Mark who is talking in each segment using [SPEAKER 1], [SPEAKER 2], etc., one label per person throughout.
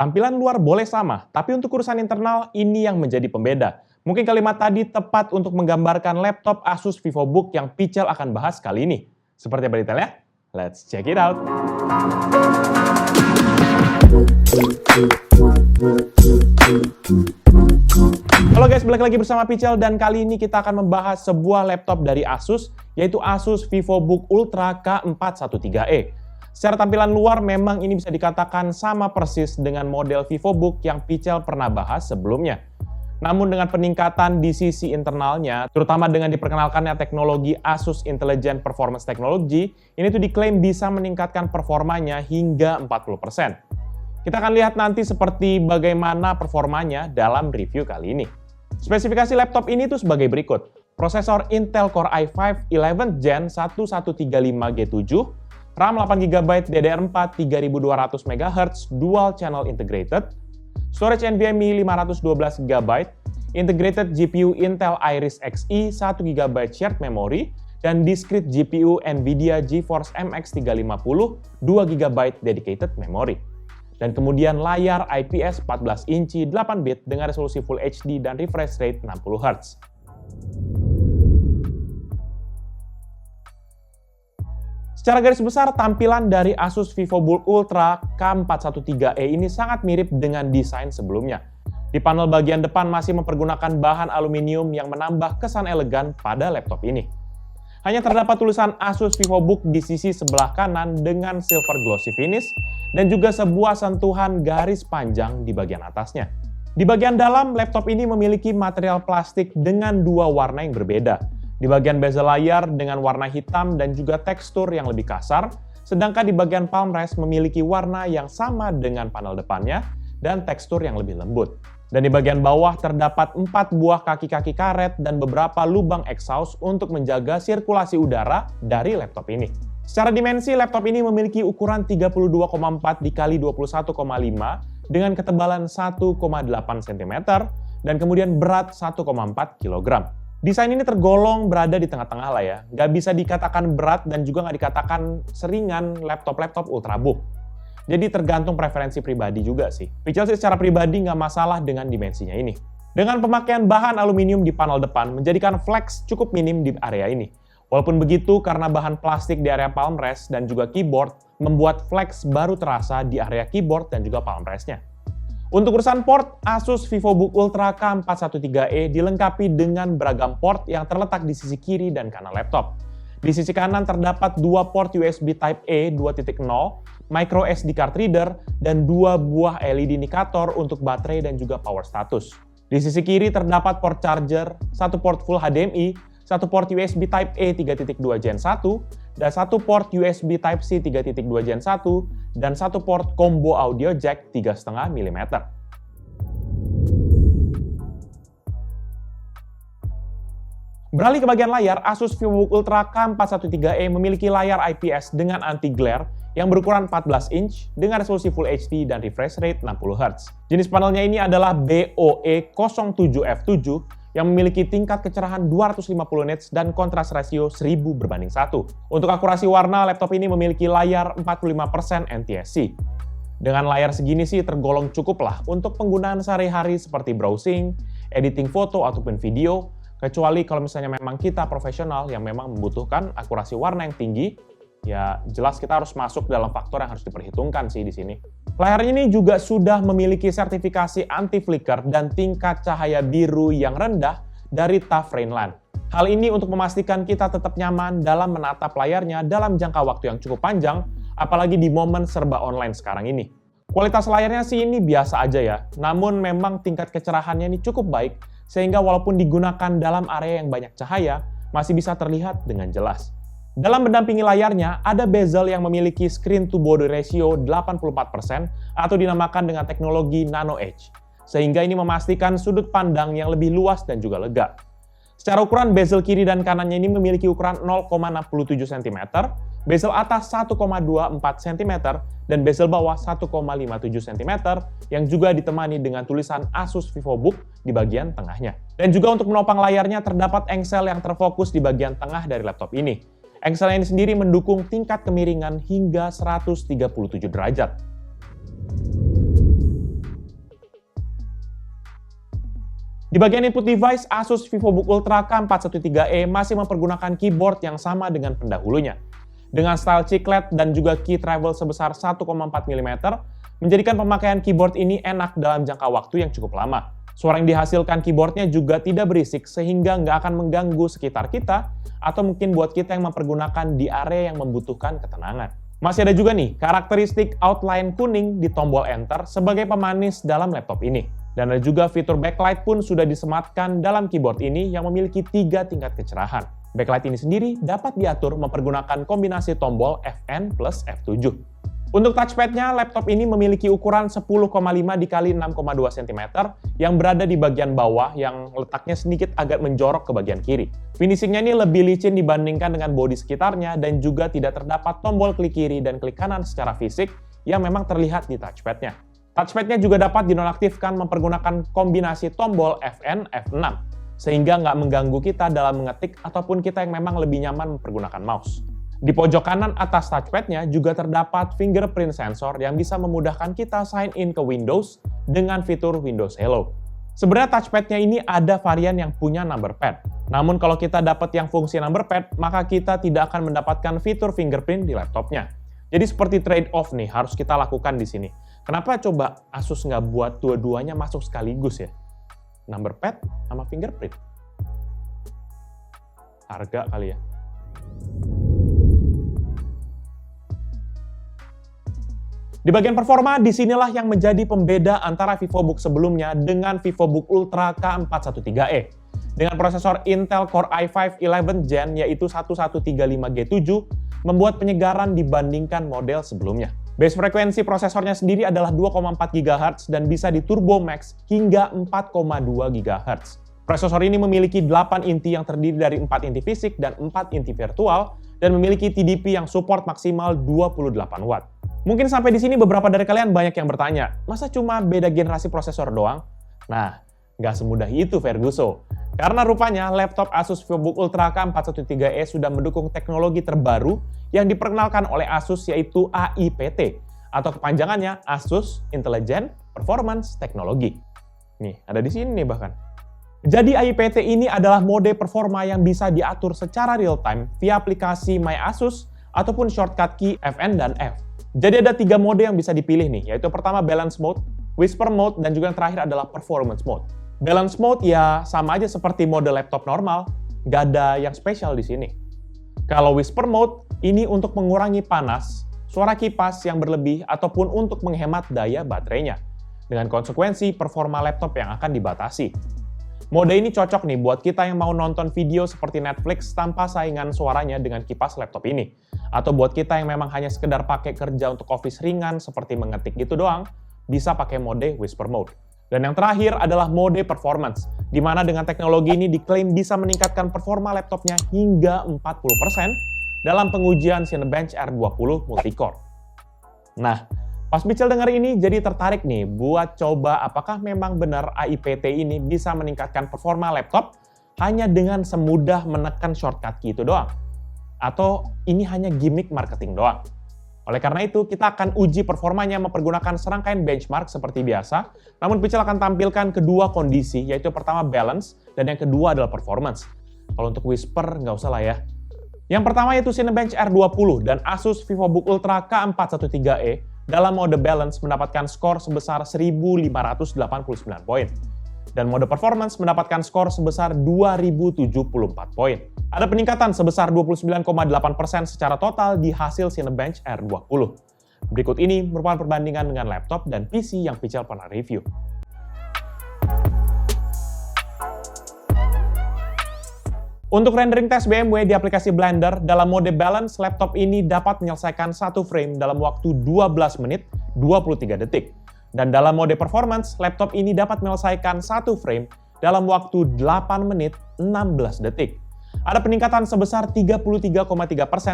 [SPEAKER 1] Tampilan luar boleh sama, tapi untuk urusan internal ini yang menjadi pembeda. Mungkin kalimat tadi tepat untuk menggambarkan laptop Asus VivoBook yang Pichel akan bahas kali ini. Seperti apa detailnya? Let's check it out! Halo guys, balik lagi bersama Pichel dan kali ini kita akan membahas sebuah laptop dari Asus, yaitu Asus VivoBook Ultra K413e. Secara tampilan luar memang ini bisa dikatakan sama persis dengan model VivoBook yang Pichel pernah bahas sebelumnya. Namun dengan peningkatan di sisi internalnya, terutama dengan diperkenalkannya teknologi Asus Intelligent Performance Technology, ini tuh diklaim bisa meningkatkan performanya hingga 40%. Kita akan lihat nanti seperti bagaimana performanya dalam review kali ini. Spesifikasi laptop ini tuh sebagai berikut. Prosesor Intel Core i5 11th Gen 1135G7, RAM 8GB DDR4 3200 MHz Dual Channel Integrated, Storage NVMe 512GB, Integrated GPU Intel Iris Xe 1GB Shared Memory, dan Discrete GPU NVIDIA GeForce MX 350 2GB Dedicated Memory. Dan kemudian layar IPS 14 inci 8-bit dengan resolusi Full HD dan refresh rate 60Hz. Secara garis besar, tampilan dari Asus VivoBook Ultra K413e ini sangat mirip dengan desain sebelumnya. Di panel bagian depan masih mempergunakan bahan aluminium yang menambah kesan elegan pada laptop ini. Hanya terdapat tulisan Asus VivoBook di sisi sebelah kanan dengan silver glossy finish dan juga sebuah sentuhan garis panjang di bagian atasnya. Di bagian dalam, laptop ini memiliki material plastik dengan dua warna yang berbeda. Di bagian bezel layar dengan warna hitam dan juga tekstur yang lebih kasar, sedangkan di bagian palm rest memiliki warna yang sama dengan panel depannya dan tekstur yang lebih lembut. Dan di bagian bawah terdapat 4 buah kaki-kaki karet dan beberapa lubang exhaust untuk menjaga sirkulasi udara dari laptop ini. Secara dimensi, laptop ini memiliki ukuran 32,4 x 21,5 dengan ketebalan 1,8 cm dan kemudian berat 1,4 kg. Desain ini tergolong berada di tengah-tengah lah ya. Nggak bisa dikatakan berat dan juga nggak dikatakan seringan laptop-laptop Ultrabook. Jadi tergantung preferensi pribadi juga sih. Pichel sih secara pribadi nggak masalah dengan dimensinya ini. Dengan pemakaian bahan aluminium di panel depan menjadikan flex cukup minim di area ini. Walaupun begitu, karena bahan plastik di area palm rest dan juga keyboard membuat flex baru terasa di area keyboard dan juga palm rest-nya. Untuk urusan port, Asus VivoBook Ultra K413e dilengkapi dengan beragam port yang terletak di sisi kiri dan kanan laptop. Di sisi kanan terdapat 2 port USB Type-A 2.0, micro SD card reader, dan 2 buah LED indikator untuk baterai dan juga power status. Di sisi kiri terdapat port charger, 1 port Full HDMI, 1 port USB Type-A 3.2 Gen 1, dan 1 port USB Type-C 3.2 Gen 1, dan 1 port combo audio jack 3,5 mm. Beralih ke bagian layar, Asus VivoBook Ultra K413e memiliki layar IPS dengan anti-glare yang berukuran 14 inch dengan resolusi Full HD dan refresh rate 60Hz. Jenis panelnya ini adalah BOE07F7 yang memiliki tingkat kecerahan 250 nits dan kontras rasio 1000:1. Untuk akurasi warna, laptop ini memiliki layar 45% NTSC. Dengan layar segini sih tergolong cukup lah untuk penggunaan sehari-hari seperti browsing, editing foto ataupun video, kecuali kalau misalnya memang kita profesional yang memang membutuhkan akurasi warna yang tinggi, ya jelas kita harus masuk dalam faktor yang harus diperhitungkan sih di sini. Layar ini juga sudah memiliki sertifikasi anti-flicker dan tingkat cahaya biru yang rendah dari TUF Rainland. Hal ini untuk memastikan kita tetap nyaman dalam menatap layarnya dalam jangka waktu yang cukup panjang, apalagi di momen serba online sekarang ini. Kualitas layarnya sih ini biasa aja ya, namun memang tingkat kecerahannya ini cukup baik, sehingga walaupun digunakan dalam area yang banyak cahaya, masih bisa terlihat dengan jelas. Dalam mendampingi layarnya, ada bezel yang memiliki screen to body ratio 84% atau dinamakan dengan teknologi Nano Edge, sehingga ini memastikan sudut pandang yang lebih luas dan juga lega. Secara ukuran, bezel kiri dan kanannya ini memiliki ukuran 0,67 cm, bezel atas 1,24 cm, dan bezel bawah 1,57 cm, yang juga ditemani dengan tulisan Asus VivoBook di bagian tengahnya. Dan juga untuk menopang layarnya terdapat engsel yang terfokus di bagian tengah dari laptop ini. Engsel ini sendiri mendukung tingkat kemiringan hingga 137 derajat. Di bagian input device, Asus VivoBook Ultra K413E masih mempergunakan keyboard yang sama dengan pendahulunya. Dengan style chiclet dan juga key travel sebesar 1,4 mm, menjadikan pemakaian keyboard ini enak dalam jangka waktu yang cukup lama. Suara yang dihasilkan keyboardnya juga tidak berisik sehingga nggak akan mengganggu sekitar kita, atau mungkin buat kita yang mempergunakan di area yang membutuhkan ketenangan. Masih ada juga nih karakteristik outline kuning di tombol enter sebagai pemanis dalam laptop ini. Dan ada juga fitur backlight pun sudah disematkan dalam keyboard ini yang memiliki 3 tingkat kecerahan. Backlight ini sendiri dapat diatur mempergunakan kombinasi tombol Fn plus F7. Untuk touchpad-nya, laptop ini memiliki ukuran 10,5 x 6,2 cm yang berada di bagian bawah yang letaknya sedikit agak menjorok ke bagian kiri. Finishingnya ini lebih licin dibandingkan dengan bodi sekitarnya dan juga tidak terdapat tombol klik kiri dan klik kanan secara fisik yang memang terlihat di touchpad-nya. Touchpad-nya juga dapat dinonaktifkan mempergunakan kombinasi tombol Fn, F6, sehingga nggak mengganggu kita dalam mengetik ataupun kita yang memang lebih nyaman mempergunakan mouse. Di pojok kanan atas touchpad-nya juga terdapat fingerprint sensor yang bisa memudahkan kita sign in ke Windows dengan fitur Windows Hello. Sebenarnya touchpad-nya ini ada varian yang punya number pad. Namun kalau kita dapat yang fungsi number pad, maka kita tidak akan mendapatkan fitur fingerprint di laptopnya. Jadi seperti trade-off nih harus kita lakukan di sini. Kenapa coba Asus nggak buat dua-duanya masuk sekaligus ya? Number pad sama fingerprint. Harga kali ya. Di bagian performa, disinilah yang menjadi pembeda antara VivoBook sebelumnya dengan VivoBook Ultra K413E. Dengan prosesor Intel Core i5 11 Gen yaitu 1135G7, membuat penyegaran dibandingkan model sebelumnya. Base frekuensi prosesornya sendiri adalah 2,4 GHz dan bisa diturbo max hingga 4,2 GHz. Prosesor ini memiliki 8 inti yang terdiri dari 4 inti fisik dan 4 inti virtual, dan memiliki TDP yang support maksimal 28 Watt. Mungkin sampai di sini beberapa dari kalian banyak yang bertanya, masa cuma beda generasi prosesor doang? Nah, nggak semudah itu Ferguso. Karena rupanya laptop Asus VivoBook Ultra K413E sudah mendukung teknologi terbaru yang diperkenalkan oleh Asus yaitu AIPT, atau kepanjangannya Asus Intelligent Performance Technology. Nih, ada di sini nih bahkan. Jadi AIPT ini adalah mode performa yang bisa diatur secara real-time via aplikasi My Asus ataupun shortcut key Fn dan F. Jadi ada 3 mode yang bisa dipilih nih, yaitu pertama Balance Mode, Whisper Mode, dan juga yang terakhir adalah Performance Mode. Balance Mode ya sama aja seperti mode laptop normal, nggak ada yang spesial di sini. Kalau Whisper Mode, ini untuk mengurangi panas, suara kipas yang berlebih, ataupun untuk menghemat daya baterainya, dengan konsekuensi performa laptop yang akan dibatasi. Mode ini cocok nih buat kita yang mau nonton video seperti Netflix tanpa saingan suaranya dengan kipas laptop ini. Atau buat kita yang memang hanya sekedar pakai kerja untuk office ringan seperti mengetik gitu doang, bisa pakai mode Whisper Mode. Dan yang terakhir adalah mode Performance, di mana dengan teknologi ini diklaim bisa meningkatkan performa laptopnya hingga 40% dalam pengujian Cinebench R20 Multicore. Nah, pas Bichel dengar ini jadi tertarik nih buat coba apakah memang benar AIPT ini bisa meningkatkan performa laptop hanya dengan semudah menekan shortcut key itu doang. Atau ini hanya gimmick marketing doang. Oleh karena itu, kita akan uji performanya mempergunakan serangkaian benchmark seperti biasa, namun Bichel akan tampilkan kedua kondisi, yaitu pertama balance dan yang kedua adalah performance. Kalau untuk Whisper nggak usah lah ya. Yang pertama yaitu Cinebench R20 dan Asus VivoBook Ultra K413E dalam mode balance mendapatkan skor sebesar 1.589 poin. Dan mode performance mendapatkan skor sebesar 2.074 poin. Ada peningkatan sebesar 29,8% secara total di hasil Cinebench R20. Berikut ini merupakan perbandingan dengan laptop dan PC yang Bichel pernah review. Untuk rendering tes BMW di aplikasi Blender, dalam mode balance, laptop ini dapat menyelesaikan satu frame dalam waktu 12 menit 23 detik. Dan dalam mode performance, laptop ini dapat menyelesaikan satu frame dalam waktu 8 menit 16 detik. Ada peningkatan sebesar 33,3%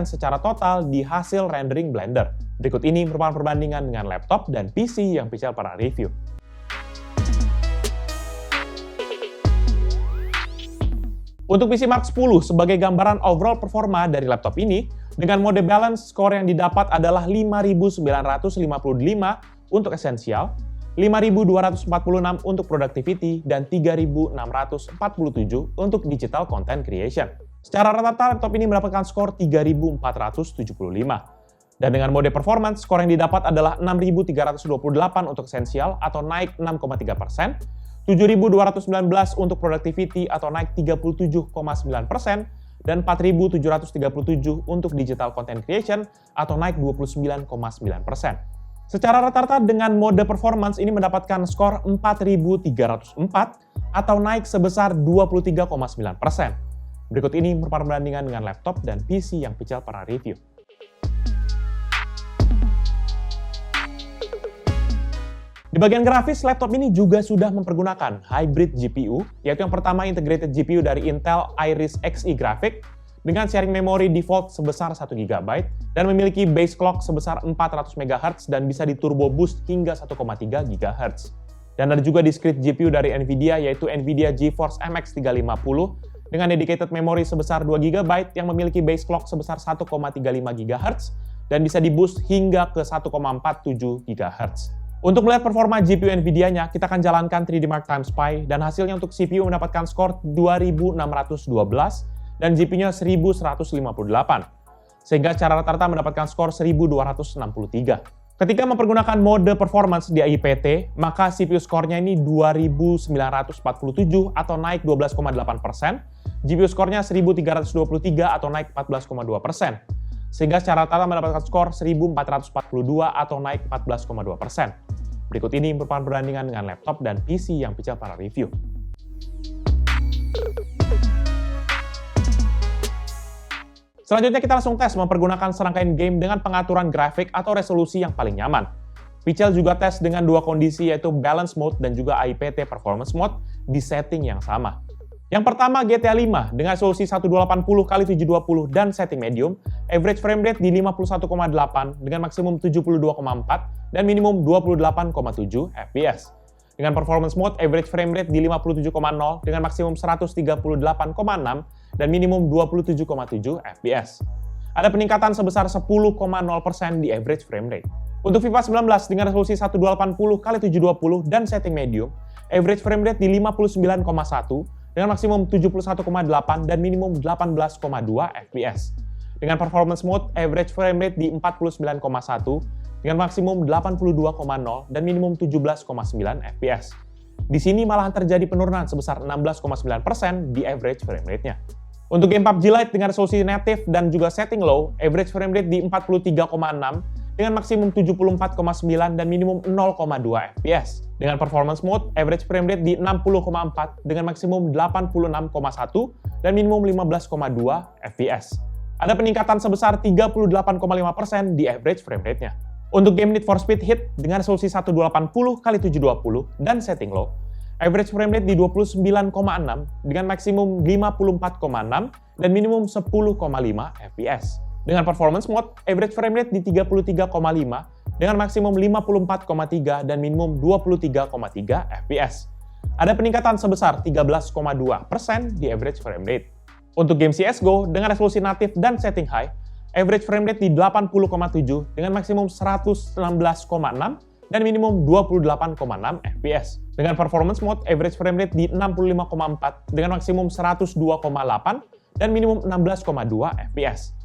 [SPEAKER 1] secara total di hasil rendering Blender. Berikut ini merupakan perbandingan dengan laptop dan PC yang Bichel pernah review. Untuk PC Mark 10 sebagai gambaran overall performa dari laptop ini, dengan mode balance, skor yang didapat adalah 5.955 untuk esensial, 5.246 untuk productivity, dan 3.647 untuk digital content creation. Secara rata-rata laptop ini mendapatkan skor 3.475. Dan dengan mode performance, skor yang didapat adalah 6.328 untuk essential atau naik 6,3%, 7.219 untuk productivity atau naik 37,9%, dan 4.737 untuk digital content creation atau naik 29,9%. Secara rata-rata dengan mode performance ini mendapatkan skor 4.304 atau naik sebesar 23,9%. Berikut ini merupakan perbandingan dengan laptop dan PC yang Pichel pernah review. Di bagian grafis, laptop ini juga sudah mempergunakan hybrid GPU, yaitu yang pertama integrated GPU dari Intel Iris Xe Graphics dengan sharing memori default sebesar 1 GB dan memiliki base clock sebesar 400 MHz dan bisa diturbo boost hingga 1,3 GHz. Dan ada juga discrete GPU dari Nvidia, yaitu Nvidia GeForce MX 350 dengan dedicated memory sebesar 2 GB yang memiliki base clock sebesar 1,35 GHz dan bisa diboost hingga ke 1,47 GHz. Untuk melihat performa GPU Nvidia-nya, kita akan jalankan 3D Mark Time Spy dan hasilnya untuk CPU mendapatkan skor 2.612 dan GPU-nya 1.158, sehingga secara rata-rata mendapatkan skor 1.263. Ketika mempergunakan mode performance di IPT, maka CPU skornya ini 2.947 atau naik 12,8%, GPU skornya 1.323 atau naik 14,2%. Sehingga secara rata-rata mendapatkan skor 1.442 atau naik 14,2%. Berikut ini merupakan perbandingan dengan laptop dan PC yang Pichel pernah review. Selanjutnya kita langsung tes mempergunakan serangkaian game dengan pengaturan grafik atau resolusi yang paling nyaman. Pichel juga tes dengan dua kondisi yaitu Balance Mode dan juga IPT Performance Mode di setting yang sama. Yang pertama GTA 5 dengan resolusi 1280x720 dan setting medium, average frame rate di 51,8 dengan maksimum 72,4 dan minimum 28,7 fps. Dengan performance mode, average frame rate di 57,0 dengan maksimum 138,6 dan minimum 27,7 fps. Ada peningkatan sebesar 10,0% di average frame rate. Untuk FIFA 19 dengan resolusi 1280x720 dan setting medium, average frame rate di 59,1 dengan maksimum 71,8 dan minimum 18,2 fps. Dengan performance mode, average frame rate di 49,1 dengan maksimum 82,0 dan minimum 17,9 fps. Di sini malahan terjadi penurunan sebesar 16,9% di average frame rate-nya. Untuk game PUBG Lite dengan resolusi native dan juga setting low, average frame rate di 43,6 dengan maksimum 74,9 dan minimum 0,2 fps. Dengan performance mode, average frame rate di 60,4 dengan maksimum 86,1 dan minimum 15,2 fps. Ada peningkatan sebesar 38,5% di average frame rate-nya. Untuk game Need for Speed Heat dengan resolusi 1280x720 dan setting low, average frame rate di 29,6 dengan maksimum 54,6 dan minimum 10,5 fps. Dengan performance mode, average frame rate di 33,5 dengan maksimum 54,3 dan minimum 23,3 fps. Ada peningkatan sebesar 13,2% di average frame rate. Untuk game CSGO dengan resolusi native dan setting high, average frame rate di 80,7 dengan maksimum 116,6 dan minimum 28,6 fps. Dengan performance mode, average frame rate di 65,4 dengan maksimum 102,8 dan minimum 16,2 fps.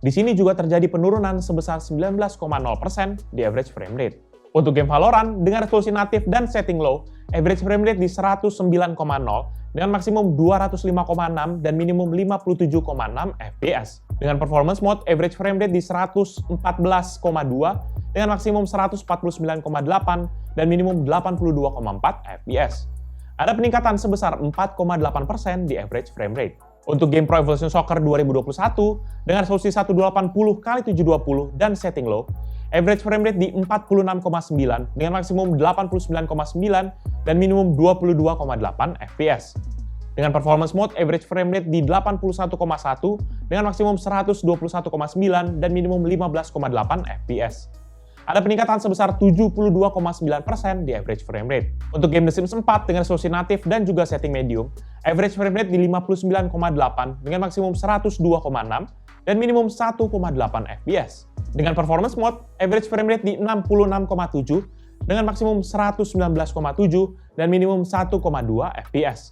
[SPEAKER 1] Di sini juga terjadi penurunan sebesar 19,0% di average frame rate. Untuk game Valorant dengan resolusi native dan setting low, average frame rate di 109,0 dengan maksimum 205,6 dan minimum 57,6 fps. Dengan performance mode, average frame rate di 114,2 dengan maksimum 149,8 dan minimum 82,4 fps. Ada peningkatan sebesar 4,8% di average frame rate. Untuk game Pro Evolution Soccer 2021 dengan resolusi 1280x720 dan setting low, average frame rate di 46,9 dengan maksimum 89,9 dan minimum 22,8 fps. Dengan performance mode, average frame rate di 81,1 dengan maksimum 121,9 dan minimum 15,8 fps. Ada peningkatan sebesar 72,9% di average frame rate. Untuk game The Sims 4 dengan resolusi native dan juga setting medium, average frame rate di 59,8 dengan maksimum 102,6 dan minimum 1,8 fps. Dengan performance mode, average frame rate di 66,7 dengan maksimum 119,7 dan minimum 1,2 fps.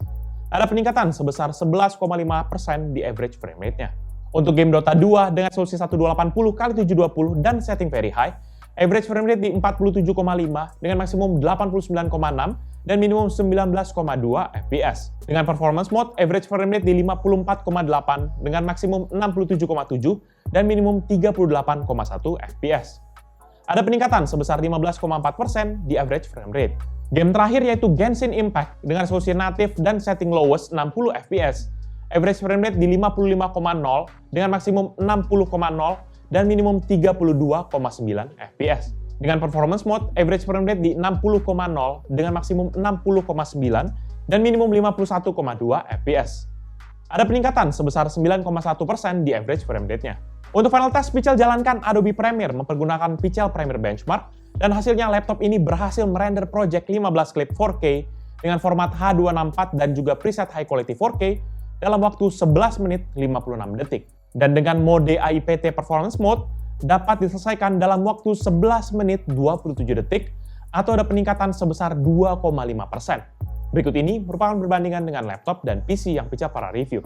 [SPEAKER 1] Ada peningkatan sebesar 11,5% di average frame rate-nya. Untuk game Dota 2 dengan resolusi 1280x720 dan setting very high, average frame rate di 47,5 dengan maksimum 89,6 dan minimum 19,2 fps. Dengan performance mode, average frame rate di 54,8 dengan maksimum 67,7 dan minimum 38,1 fps. Ada peningkatan sebesar 15,4% di average frame rate. Game terakhir yaitu Genshin Impact dengan resolusi native dan setting lowest 60 fps. Average frame rate di 55,0 dengan maksimum 60,0 dan minimum 32,9 fps. Dengan performance mode, average frame rate di 60,0 dengan maksimum 60,9 dan minimum 51,2 fps. Ada peningkatan sebesar 9,1% di average frame rate-nya. Untuk final test, Pichel jalankan Adobe Premiere mempergunakan Pichel Premiere Benchmark, dan hasilnya laptop ini berhasil merender project 15 klip 4K dengan format H264 dan juga preset high quality 4K dalam waktu 11 menit 56 detik. Dan dengan mode AIPT Performance Mode, dapat diselesaikan dalam waktu 11 menit 27 detik atau ada peningkatan sebesar 2,5%. Berikut ini merupakan perbandingan dengan laptop dan PC yang Pichel para review.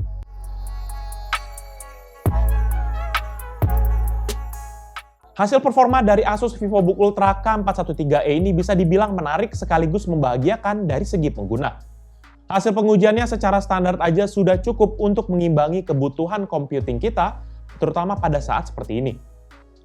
[SPEAKER 1] Hasil performa dari Asus VivoBook Ultra K413e ini bisa dibilang menarik sekaligus membahagiakan dari segi pengguna. Hasil pengujiannya secara standar aja sudah cukup untuk mengimbangi kebutuhan computing kita, terutama pada saat seperti ini.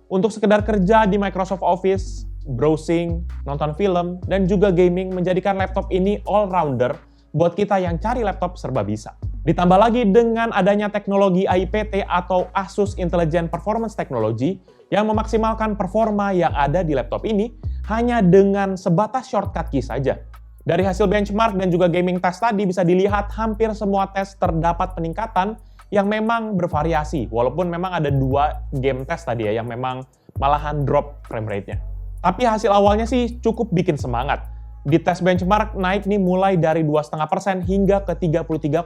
[SPEAKER 1] Untuk sekedar kerja di Microsoft Office, browsing, nonton film, dan juga gaming menjadikan laptop ini all-rounder buat kita yang cari laptop serba bisa. Ditambah lagi dengan adanya teknologi AIPT atau Asus Intelligent Performance Technology yang memaksimalkan performa yang ada di laptop ini hanya dengan sebatas shortcut key saja. Dari hasil benchmark dan juga gaming test tadi bisa dilihat hampir semua tes terdapat peningkatan yang memang bervariasi, walaupun memang ada 2 game test tadi ya yang memang malahan drop frame rate-nya. Tapi hasil awalnya sih cukup bikin semangat. Di tes benchmark naik nih mulai dari 2,5% hingga ke 33,3%,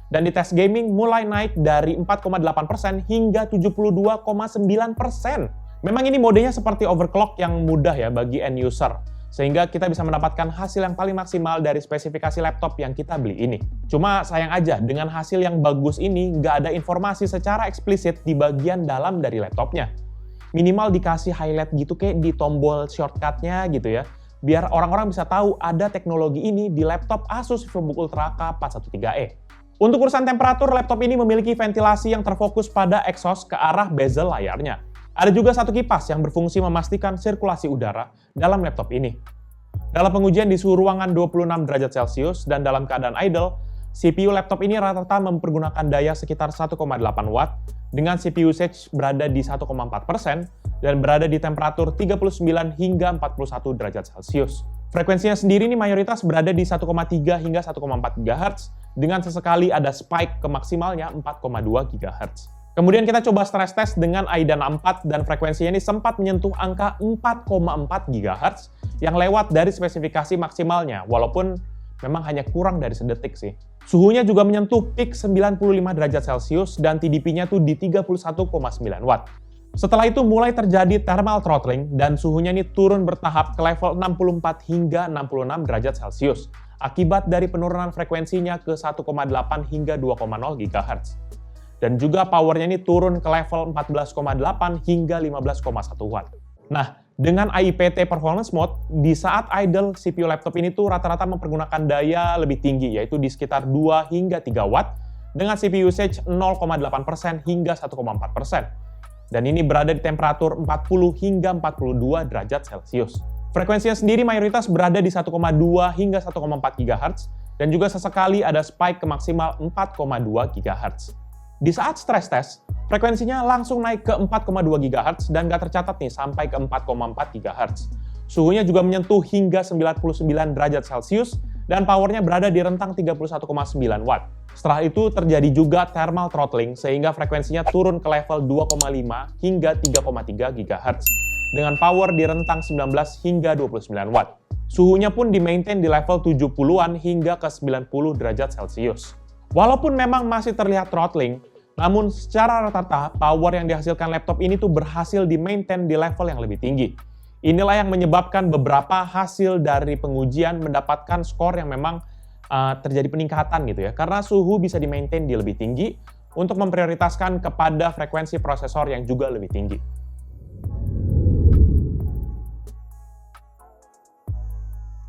[SPEAKER 1] dan di tes gaming mulai naik dari 4,8% hingga 72,9%. Memang ini modenya seperti overclock yang mudah ya bagi end user, sehingga kita bisa mendapatkan hasil yang paling maksimal dari spesifikasi laptop yang kita beli ini. Cuma sayang aja, dengan hasil yang bagus ini nggak ada informasi secara eksplisit di bagian dalam dari laptopnya. Minimal dikasih highlight gitu kayak di tombol shortcut-nya gitu ya, biar orang-orang bisa tahu ada teknologi ini di laptop Asus VivoBook Ultra K413e. Untuk urusan temperatur, laptop ini memiliki ventilasi yang terfokus pada exhaust ke arah bezel layarnya. Ada juga satu kipas yang berfungsi memastikan sirkulasi udara dalam laptop ini. Dalam pengujian di suhu ruangan 26 derajat Celcius dan dalam keadaan idle, CPU laptop ini rata-rata mempergunakan daya sekitar 1,8 watt dengan CPU usage berada di 1,4% dan berada di temperatur 39 hingga 41 derajat Celcius. Frekuensinya sendiri ini mayoritas berada di 1,3 hingga 1,4 GHz dengan sesekali ada spike ke maksimalnya 4,2 GHz. Kemudian kita coba stress test dengan Aidan 4 dan frekuensinya ini sempat menyentuh angka 4,4 GHz yang lewat dari spesifikasi maksimalnya, walaupun memang hanya kurang dari sedetik sih. Suhunya juga menyentuh peak 95 derajat Celcius dan TDP-nya tuh di 31,9 watt. Setelah itu mulai terjadi thermal throttling dan suhunya ini turun bertahap ke level 64 hingga 66 derajat Celcius akibat dari penurunan frekuensinya ke 1,8 hingga 2,0 GHz. Dan juga powernya ini turun ke level 14,8 hingga 15,1 watt. Nah, dengan AIPT Performance Mode, di saat idle CPU laptop ini tuh rata-rata mempergunakan daya lebih tinggi, yaitu di sekitar 2 hingga 3 watt, dengan CPU usage 0,8% hingga 1,4%. Dan ini berada di temperatur 40 hingga 42 derajat Celcius. Frekuensinya sendiri mayoritas berada di 1,2 hingga 1,4 GHz, dan juga sesekali ada spike ke maksimal 4,2 GHz. Di saat stress test, frekuensinya langsung naik ke 4,2 GHz dan nggak tercatat nih sampai ke 4,4 GHz. Suhunya juga menyentuh hingga 99 derajat Celcius dan powernya berada di rentang 31,9 watt. Setelah itu terjadi juga thermal throttling sehingga frekuensinya turun ke level 2,5 hingga 3,3 GHz dengan power di rentang 19 hingga 29 watt. Suhunya pun di-maintain di level 70-an hingga ke 90 derajat Celcius. Walaupun memang masih terlihat throttling, namun secara rata-rata power yang dihasilkan laptop ini tuh berhasil di-maintain di level yang lebih tinggi. Inilah yang menyebabkan beberapa hasil dari pengujian mendapatkan skor yang memang terjadi peningkatan gitu ya. Karena suhu bisa di-maintain di lebih tinggi untuk memprioritaskan kepada frekuensi prosesor yang juga lebih tinggi.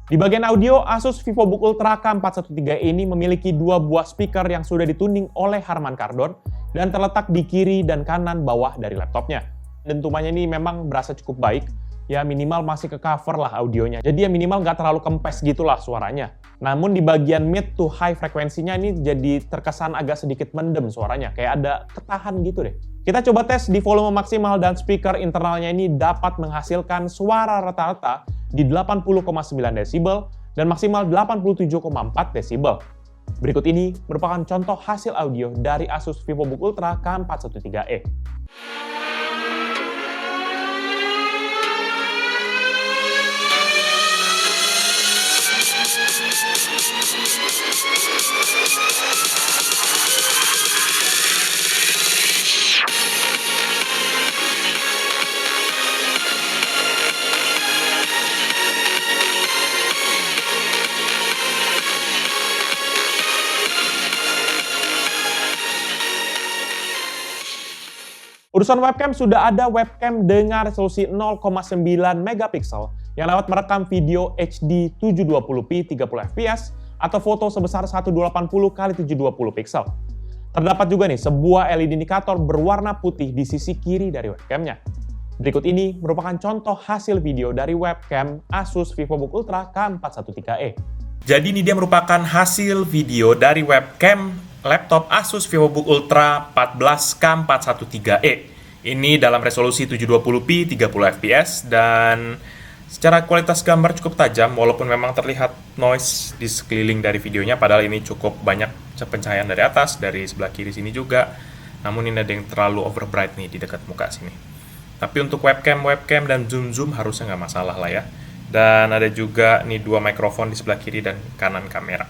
[SPEAKER 1] Di bagian audio, Asus VivoBook Ultra K413E ini memiliki dua buah speaker yang sudah ditunding oleh Harman Kardon dan terletak di kiri dan kanan bawah dari laptopnya. Dentumannya ini memang berasa cukup baik, ya minimal masih ke cover lah audionya. Jadi ya minimal nggak terlalu kempes gitulah suaranya. Namun di bagian mid to high frekuensinya ini jadi terkesan agak sedikit mendem suaranya, kayak ada ketahan gitu deh. Kita coba tes di volume maksimal dan speaker internalnya ini dapat menghasilkan suara rata-rata di 80,9 desibel dan maksimal 87,4 desibel. Berikut ini merupakan contoh hasil audio dari Asus VivoBook Ultra K413E. Urusan webcam, sudah ada webcam dengan resolusi 0,9 megapiksel yang dapat merekam video HD 720p 30 fps atau foto sebesar 1280x720 piksel. Terdapat juga nih sebuah LED indikator berwarna putih di sisi kiri dari webcamnya. Berikut ini merupakan contoh hasil video dari webcam Asus VivoBook Ultra K413E. Jadi ini dia merupakan hasil video dari webcam laptop Asus VivoBook Ultra 14K413E. Ini dalam resolusi 720p 30 fps dan secara kualitas gambar cukup tajam walaupun memang terlihat noise di sekeliling dari videonya, padahal ini cukup banyak pencahayaan dari atas, dari sebelah kiri sini juga. Namun ini ada yang terlalu overbright nih di dekat muka sini. Tapi untuk webcam dan zoom harusnya nggak masalah lah ya. Dan ada juga nih dua mikrofon di sebelah kiri dan kanan kamera.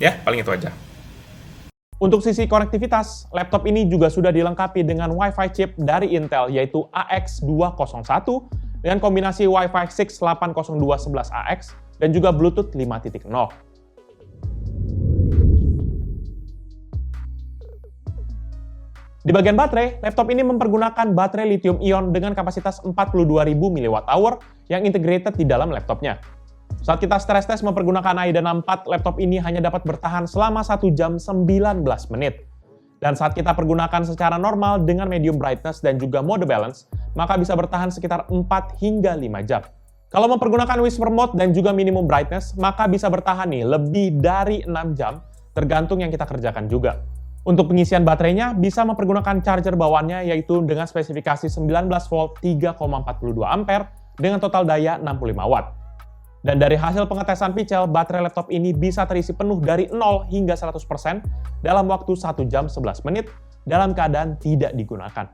[SPEAKER 1] Ya, paling itu aja. Untuk sisi konektivitas, laptop ini juga sudah dilengkapi dengan Wi-Fi chip dari Intel yaitu AX201 dengan kombinasi Wi-Fi 6 802.11ax dan juga Bluetooth 5.0. Di bagian baterai, laptop ini mempergunakan baterai lithium-ion dengan kapasitas 42.000 mAh yang integrated di dalam laptopnya. Saat kita stress test mempergunakan AIDA 64, laptop ini hanya dapat bertahan selama 1 jam 19 menit. Dan saat kita pergunakan secara normal dengan medium brightness dan juga mode balance, maka bisa bertahan sekitar 4 hingga 5 jam. Kalau mempergunakan whisper mode dan juga minimum brightness, maka bisa bertahan nih lebih dari 6 jam, tergantung yang kita kerjakan juga. Untuk pengisian baterainya, bisa mempergunakan charger bawaannya yaitu dengan spesifikasi 19 volt 3,42 ampere dengan total daya 65 watt. Dan dari hasil pengetesan Pichel, baterai laptop ini bisa terisi penuh dari 0 hingga 100% dalam waktu 1 jam 11 menit dalam keadaan tidak digunakan.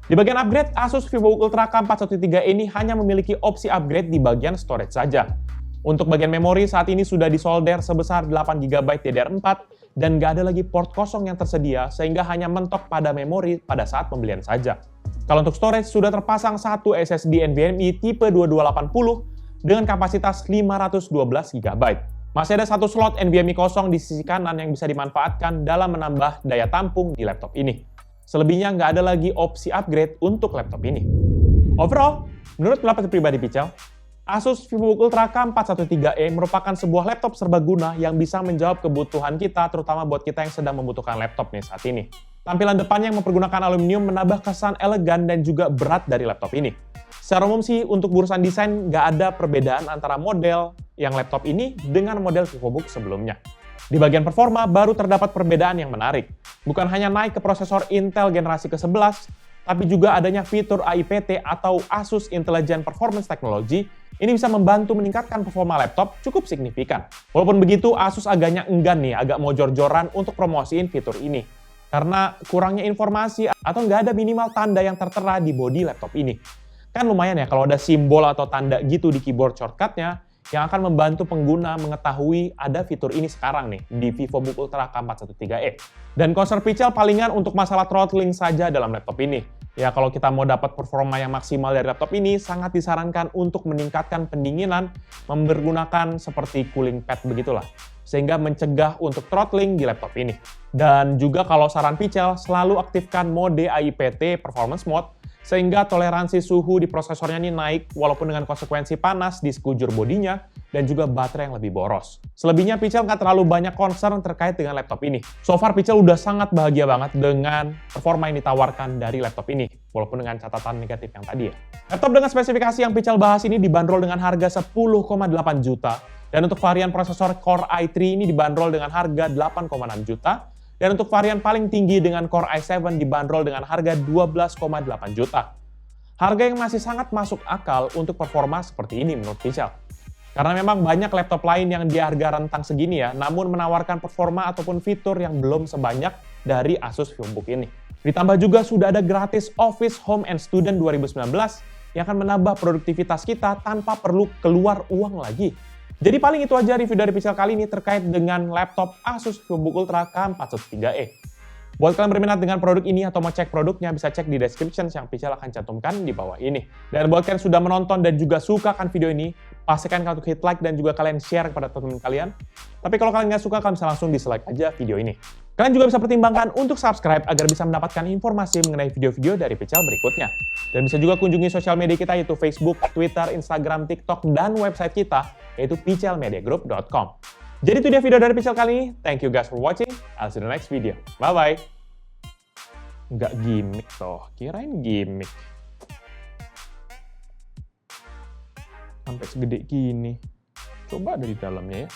[SPEAKER 1] Di bagian upgrade, Asus VivoBook Ultra K413E ini hanya memiliki opsi upgrade di bagian storage saja. Untuk bagian memori, saat ini sudah disolder sebesar 8GB DDR4 dan nggak ada lagi port kosong yang tersedia sehingga hanya mentok pada memori pada saat pembelian saja. Kalau untuk storage, sudah terpasang satu SSD NVMe tipe 2280 dengan kapasitas 512GB. Masih ada satu slot NVMe kosong di sisi kanan yang bisa dimanfaatkan dalam menambah daya tampung di laptop ini. Selebihnya nggak ada lagi opsi upgrade untuk laptop ini. Overall, menurut pendapat pribadi Pichel, Asus VivoBook Ultra K413E merupakan sebuah laptop serbaguna yang bisa menjawab kebutuhan kita, terutama buat kita yang sedang membutuhkan laptop nih saat ini. Tampilan depannya yang mempergunakan aluminium menambah kesan elegan dan juga berat dari laptop ini. Secara umum sih, untuk urusan desain nggak ada perbedaan antara model yang laptop ini dengan model VivoBook sebelumnya. Di bagian performa, baru terdapat perbedaan yang menarik. Bukan hanya naik ke prosesor Intel generasi ke-11, tapi juga adanya fitur AIPT atau Asus Intelligent Performance Technology. Ini bisa membantu meningkatkan performa laptop cukup signifikan. Walaupun begitu, Asus agaknya enggan nih, agak mau jor-joran untuk promosiin fitur ini. Karena kurangnya informasi atau nggak ada minimal tanda yang tertera di bodi laptop ini. Kan lumayan ya kalau ada simbol atau tanda gitu di keyboard shortcut-nya, yang akan membantu pengguna mengetahui ada fitur ini sekarang nih di VivoBook Ultra K413e. Dan cursor pixel palingan untuk masalah throttling saja dalam laptop ini. Ya, kalau kita mau dapat performa yang maksimal dari laptop ini, sangat disarankan untuk meningkatkan pendinginan menggunakan seperti cooling pad begitulah, sehingga mencegah untuk throttling di laptop ini. Dan juga kalau saran Pichel, selalu aktifkan mode AIPT Performance Mode, sehingga toleransi suhu di prosesornya ini naik walaupun dengan konsekuensi panas di sekujur bodinya dan juga baterai yang lebih boros. Selebihnya Pichel nggak terlalu banyak concern terkait dengan laptop ini. So far Pichel udah sangat bahagia banget dengan performa yang ditawarkan dari laptop ini, walaupun dengan catatan negatif yang tadi ya. Laptop dengan spesifikasi yang Pichel bahas ini dibanderol dengan harga 10,8 juta, dan untuk varian prosesor Core i3 ini dibanderol dengan harga 8,6 juta, dan untuk varian paling tinggi dengan Core i7 dibanderol dengan harga 12,8 juta. Harga yang masih sangat masuk akal untuk performa seperti ini menurut Pichel. Karena memang banyak laptop lain yang di harga rentang segini ya, namun menawarkan performa ataupun fitur yang belum sebanyak dari Asus VivoBook ini. Ditambah juga sudah ada gratis Office Home and Student 2019 yang akan menambah produktivitas kita tanpa perlu keluar uang lagi. Jadi paling itu aja review dari Pichel kali ini terkait dengan laptop Asus VivoBook Ultra K413e. Buat kalian berminat dengan produk ini atau mau cek produknya, bisa cek di description yang Pichel akan cantumkan di bawah ini. Dan buat kalian sudah menonton dan juga suka kan video ini, pastikan kalian hit like dan juga kalian share kepada teman-teman kalian. Tapi kalau kalian nggak suka, kalian bisa langsung dislike aja video ini. Kalian juga bisa pertimbangkan untuk subscribe agar bisa mendapatkan informasi mengenai video-video dari Pichel berikutnya. Dan bisa juga kunjungi sosial media kita yaitu Facebook, Twitter, Instagram, TikTok, dan website kita yaitu pichelmediagroup.com. Jadi itu dia video dari Pichel kali ini. Thank you guys for watching. I'll see you in the next video. Bye-bye. Nggak gimmick toh, kirain gimmick. Sampai segede gini. Coba dari dalamnya ya.